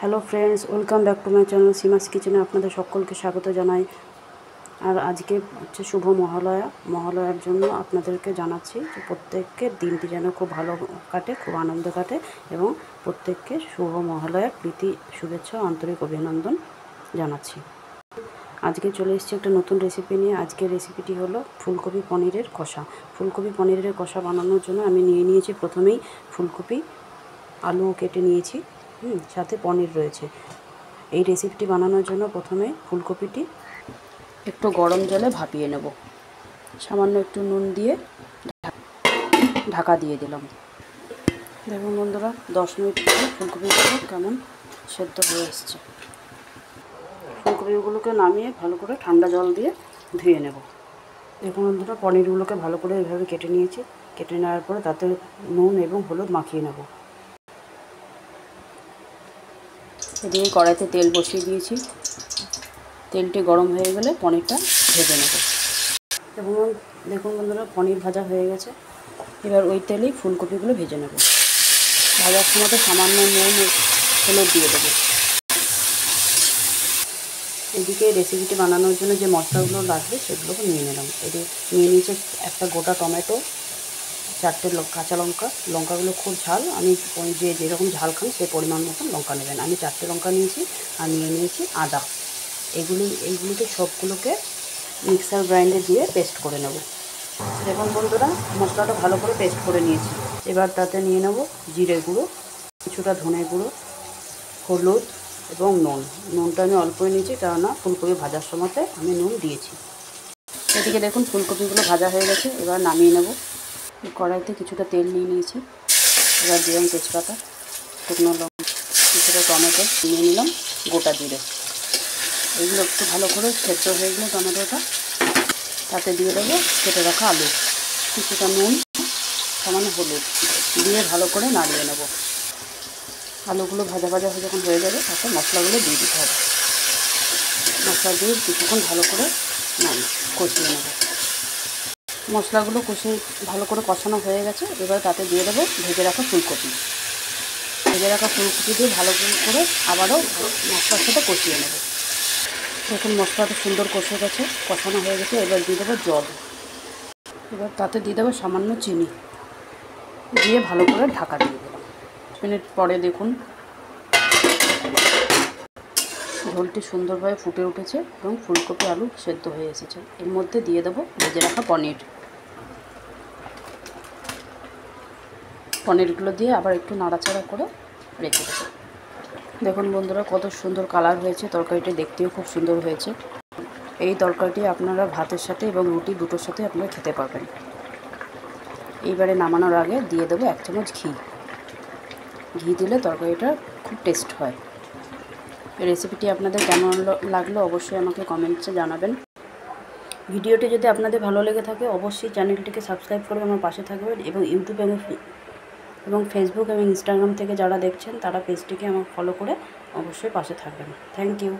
Hello friends, welcome back to my channel Seema's কিচেনে আপনাদের সকলকে স্বাগত জানাই। আর আজকে হচ্ছে শুভ মহালয়ার জন্য আপনাদেরকে জানাচ্ছি যে প্রত্যেকের দিনটি যেন খুব ভালো কাটে, খুব আনন্দ কাটে এবং প্রত্যেককে শুভ মহালয়ার প্রীতি শুভেচ্ছা আন্তরিক অভিনন্দন জানাচ্ছি। আজকে চলে এসেছি একটা নতুন রেসিপি নিয়ে। আজকের রেসিপিটি হলো ফুলকপি পনিরের কষা। ফুলকপি পনিরের কষা বানানোর জন্য আমি নিয়েছি প্রথমেই ফুলকপি, আলু কেটে নিয়েছি, সাথে পনির রয়েছে। এই রেসিপিটি বানানোর জন্য প্রথমে ফুলকপিটি একটু গরম জলে ভাপিয়ে নেব। সামান্য একটু নুন দিয়ে ঢাকা দিয়ে দিলাম। দেখুন বন্ধুরা, 10 মিনিট পরে ফুলকপিগুলো কেমন সেদ্ধ হয়ে এসছে। ফুলকপিগুলোকে নামিয়ে ভালো করে ঠান্ডা জল দিয়ে ধুয়ে নেব। দেখুন বন্ধুরা, পনিরগুলোকে ভালো করে এইভাবে কেটে নিয়েছি। কেটে নেওয়ার পরে তাতে নুন এবং হলুদ মাখিয়ে নেব। এদিকে কড়াইতে তেল বসিয়ে দিয়েছি। তেলটি গরম হয়ে গেলে পনিরটা ভেজে নেব। দেখুন বন্ধুরা, পনির ভাজা হয়ে গেছে। এবার ওই তেলেই ফুলকপিগুলো ভেজে নেব। ভাজার সময় সামান্য নুন হলুদ দিয়ে দেবো। এদিকে রেসিপিটি বানানোর জন্য যে মশলাগুলো লাগবে সেগুলোকে নিয়ে নিলাম। নিয়ে নিয়েছি একটা গোটা টমেটো, 4টে কাঁচা লঙ্কা। লঙ্কাগুলো খুব ঝাল, আমি যেরকম ঝাল খান সেই পরিমাণ মতন লঙ্কা নেবেন। আমি 4টে লঙ্কা নিয়েছি। আর নিয়ে নিয়েছি আদা। এইগুলিকে সবগুলোকে মিক্সার গ্রাইন্ডারে দিয়ে পেস্ট করে নেব। দেখুন বন্ধুরা, মশলাটা ভালো করে পেস্ট করে নিয়েছি। এবার তাতে নিয়ে নেব জিরে গুঁড়ো, কিছুটা ধনে গুঁড়ো, হলুদ এবং নুনটা আমি অল্পই নিয়েছি, কেননা ফুলকপি ভাজার সময়তে আমি নুন দিয়েছি। এদিকে দেখুন ফুলকপিগুলো ভাজা হয়ে গেছে। এবার নামিয়ে নেব। কড়াইতে কিছুটা তেল নিয়ে নিয়েছি। এবার দিলাম তেজপাতা, শুকনো লঙ্কা, কিছুটা টমেটো, নিয়ে নিলাম গোটা জিরে। এগুলো একটু ভালো করে সেদ্ধ হয়ে গেলে টমেটোটা তাতে দিয়ে দেবো কেটে রাখা আলু, কিছুটা নুন, সামান্য হলুদ দিয়ে ভালো করে নাড়িয়ে নেব। আলুগুলো ভাজা যখন হয়ে যাবে তাতে মশলাগুলো দিয়ে দিতে হবে। মশলা দিয়ে কিছুক্ষণ ভালো করে কষিয়ে নেব। মশলাগুলো ভালো করে কষানো হয়ে গেছে। এবার তাতে দিয়ে দেবো ভেজে রাখা ফুলকপি। ভেজে রাখা ফুলকপি দিয়ে ভালো করে আবারও মশলার সাথে কষিয়ে নেব। দেখুন মশলাটা সুন্দর কষানো হয়ে গেছে। এবার দিয়ে দেবো জল। এবার তাতে দিয়ে দেবো সামান্য চিনি, দিয়ে ভালো করে ঢাকা দিয়ে দেবো। 5 মিনিট পরে দেখুন ঝোলটি সুন্দরভাবে ফুটে উঠেছে এবং ফুলকপি আলু সেদ্ধ হয়ে এসেছে। এর মধ্যে দিয়ে দেবো ভেজে রাখা পনিরগুলো দিয়ে আবার একটু নাড়াচাড়া করে রেখে দেবো। দেখুন বন্ধুরা, কত সুন্দর কালার হয়েছে। তরকারিটি দেখতেও খুব সুন্দর হয়েছে। এই তরকারিটি আপনারা ভাতের সাথে এবং রুটি দুটোর সাথে আপনারা খেতে পারবেন। এইবারে নামানোর আগে দিয়ে দেবো 1 চামচ ঘি দিলে তরকারিটা খুব টেস্ট হয়। এই রেসিপিটি আপনাদের কেমন লাগলো অবশ্যই আমাকে কমেন্টসে জানাবেন। ভিডিওটি যদি আপনাদের ভালো লেগে থাকে অবশ্যই চ্যানেলটিকে সাবস্ক্রাইব করে আমার পাশে থাকবেন এবং ইউটিউব এবং ফেসবুক এবং ইনস্টাগ্রাম থেকে যারা দেখছেন তারা পেজটিকে আমাকে ফলো করে অবশ্যই পাশে থাকবেন। Thank you.